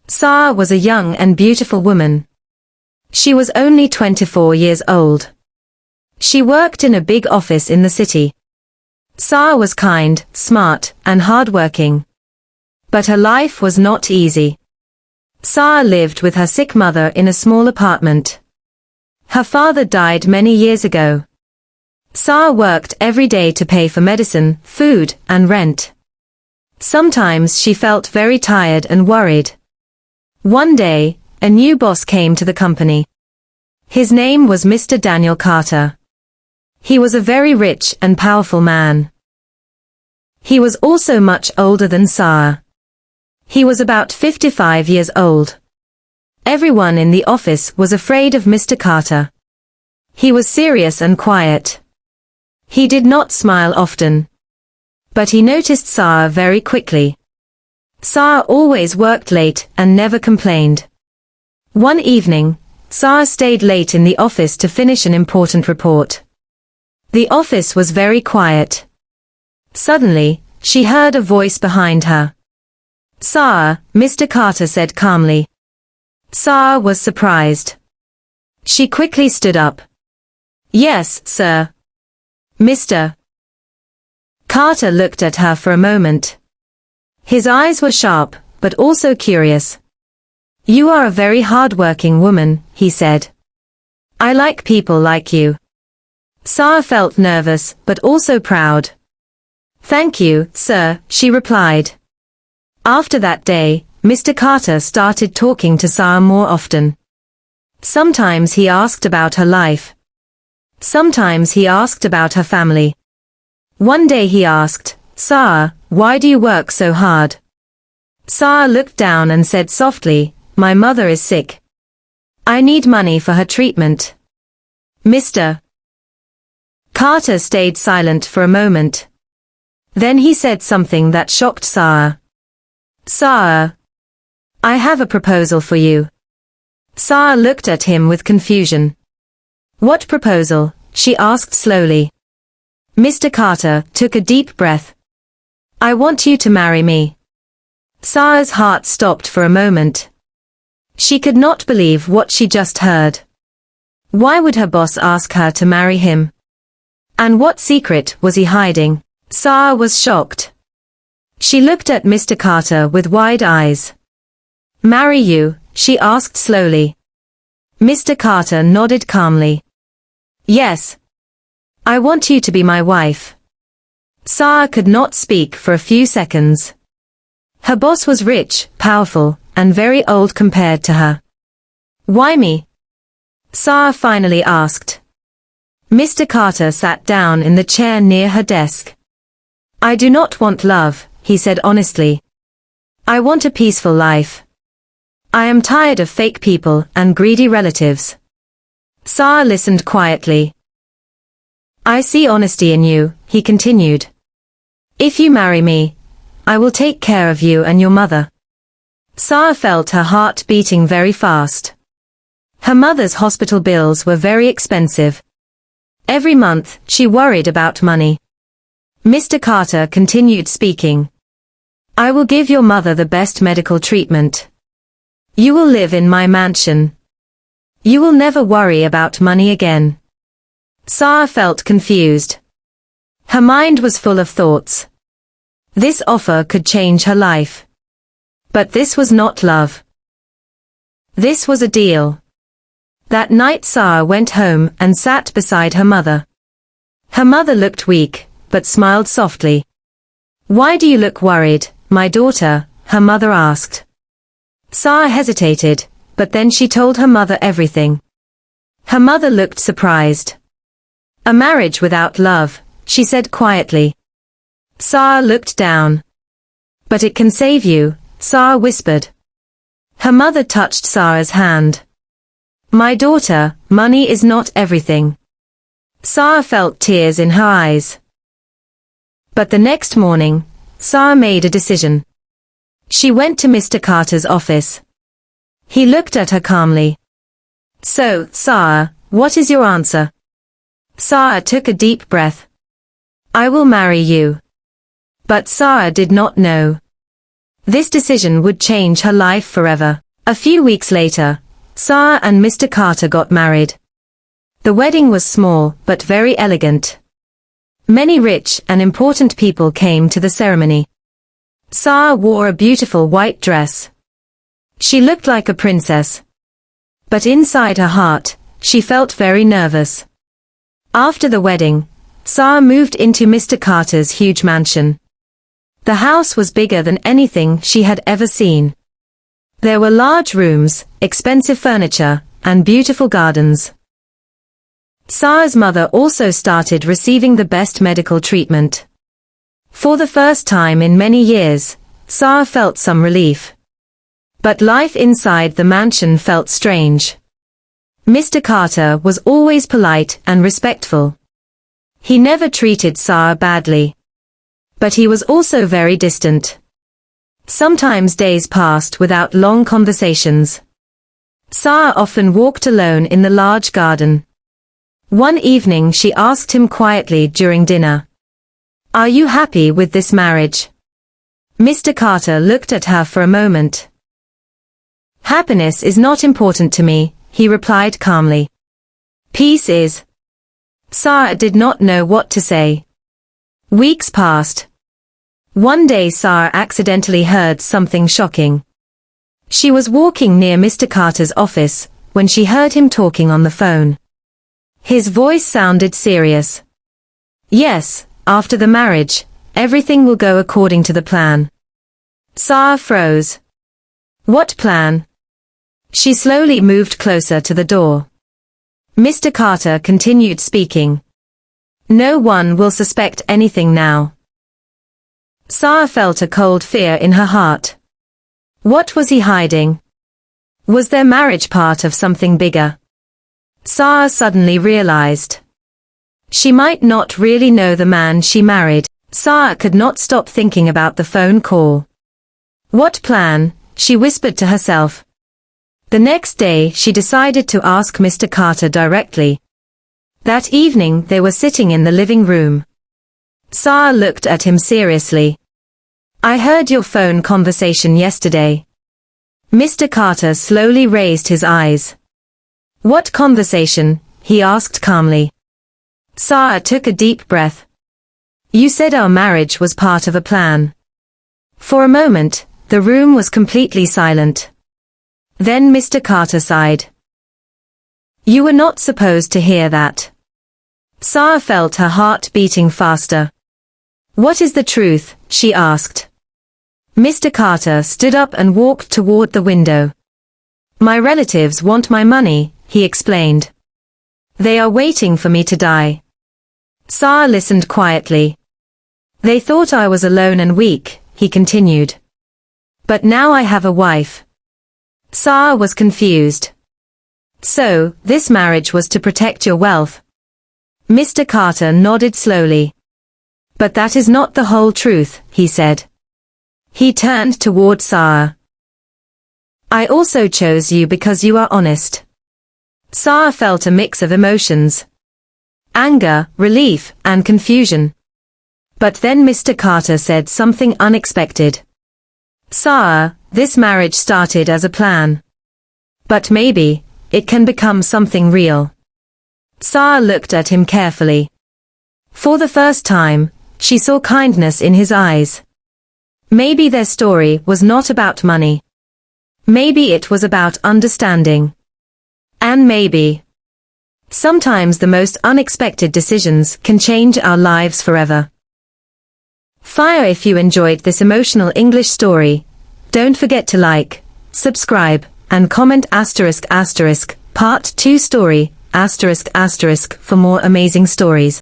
Sara was a young and beautiful woman. She was only 24 years old. She worked in a big office in the city. Sara was kind, smart, and hardworking. But her life was not easy. Sara lived with her sick mother in a small apartment. Her father died many years ago. Sara worked every day to pay for medicine, food, and rent. Sometimes she felt very tired and worried. One day, a new boss came to the company. His name was Mr. Daniel Carter. He was a very rich and powerful man. He was also much older than Sara. He was about 55 years old. Everyone in the office was afraid of Mr. Carter. He was serious and quiet. He did not smile often. But he noticed Sara very quickly. Sara always worked late and never complained. One evening, Sara stayed late in the office to finish an important report. The office was very quiet. Suddenly, she heard a voice behind her. "Sara," Mr. Carter said calmly. Sara was surprised. She quickly stood up. "Yes, sir." Mr. Carter looked at her for a moment. His eyes were sharp, but also curious. "You are a very hard-working woman," he said. "I like people like you." Sara felt nervous, but also proud. "Thank you, sir," she replied. After that day, Mr. Carter started talking to Sara more often. Sometimes he asked about her life. Sometimes he asked about her family. One day he asked, "Sara, why do you work so hard?" Sara looked down and said softly, "My mother is sick. I need money for her treatment." Mr. Carter stayed silent for a moment. Then he said something that shocked Sara. "Sara, I have a proposal for you." Sara looked at him with confusion. "What proposal?" she asked slowly. Mr. Carter took a deep breath. "I want you to marry me." Sara's heart stopped for a moment. She could not believe what she just heard. Why would her boss ask her to marry him? And what secret was he hiding? Sara was shocked. She looked at Mr. Carter with wide eyes. "Marry you?" she asked slowly. Mr. Carter nodded calmly. "Yes. I want you to be my wife." Sara could not speak for a few seconds. Her boss was rich, powerful, and very old compared to her. "Why me?" Sara finally asked. Mr. Carter sat down in the chair near her desk. "I do not want love," he said honestly. "I want a peaceful life. I am tired of fake people and greedy relatives." Sara listened quietly. "I see honesty in you," he continued. "If you marry me, I will take care of you and your mother." Sara felt her heart beating very fast. Her mother's hospital bills were very expensive. Every month, she worried about money. Mr. Carter continued speaking. "I will give your mother the best medical treatment. You will live in my mansion. You will never worry about money again." Sara felt confused. Her mind was full of thoughts. This offer could change her life. But this was not love. This was a deal. That night Sara went home and sat beside her mother. Her mother looked weak, but smiled softly. "Why do you look worried, my daughter?" her mother asked. Sara hesitated, but then she told her mother everything. Her mother looked surprised. "A marriage without love," she said quietly. Sara looked down. "But it can save you," Sara whispered. Her mother touched Sara's hand. "My daughter, money is not everything." Sara felt tears in her eyes. But the next morning, Sara made a decision. She went to Mr. Carter's office. He looked at her calmly. "So, Sara, what is your answer?" Sara took a deep breath. "I will marry you." But Sara did not know. This decision would change her life forever. A few weeks later, Sara and Mr. Carter got married. The wedding was small, but very elegant. Many rich and important people came to the ceremony. Sara wore a beautiful white dress. She looked like a princess. But inside her heart, she felt very nervous. After the wedding, Sara moved into Mr. Carter's huge mansion. The house was bigger than anything she had ever seen. There were large rooms, expensive furniture, and beautiful gardens. Sara's mother also started receiving the best medical treatment. For the first time in many years, Sara felt some relief. But life inside the mansion felt strange. Mr. Carter was always polite and respectful. He never treated Sara badly. But he was also very distant. Sometimes days passed without long conversations. Sara often walked alone in the large garden. One evening she asked him quietly during dinner, "Are you happy with this marriage?" Mr. Carter looked at her for a moment. "Happiness is not important to me," he replied calmly. "Peace is." Sara did not know what to say. Weeks passed. One day Sara accidentally heard something shocking. She was walking near Mr. Carter's office when she heard him talking on the phone. His voice sounded serious. "Yes, after the marriage, everything will go according to the plan." Sara froze. "What plan?" She slowly moved closer to the door. Mr. Carter continued speaking. "No one will suspect anything now." Sara felt a cold fear in her heart. What was he hiding? Was their marriage part of something bigger? Sara suddenly realized. She might not really know the man she married. Sara could not stop thinking about the phone call. What plan? She whispered to herself. The next day she decided to ask Mr. Carter directly. That evening they were sitting in the living room. Sara looked at him seriously. "I heard your phone conversation yesterday." Mr. Carter slowly raised his eyes. "What conversation?" he asked calmly. Sara took a deep breath. "You said our marriage was part of a plan." For a moment, the room was completely silent. Then Mr. Carter sighed. "You were not supposed to hear that." Sara felt her heart beating faster. "What is the truth?" she asked. Mr. Carter stood up and walked toward the window. "My relatives want my money," he explained. "They are waiting for me to die." Sara listened quietly. "They thought I was alone and weak," he continued. "But now I have a wife." Sara was confused. "So, this marriage was to protect your wealth?" Mr. Carter nodded slowly. "But that is not the whole truth," he said. He turned toward Sara. "I also chose you because you are honest." Sara felt a mix of emotions. Anger, relief, and confusion. But then Mr. Carter said something unexpected. "Sara, this marriage started as a plan. But maybe, it can become something real." Sara looked at him carefully. For the first time, she saw kindness in his eyes. Maybe their story was not about money. Maybe it was about understanding. And maybe, sometimes the most unexpected decisions can change our lives forever. Fire. If you enjoyed this emotional English story, don't forget to like, subscribe, and comment ***part 2 story** for more amazing stories.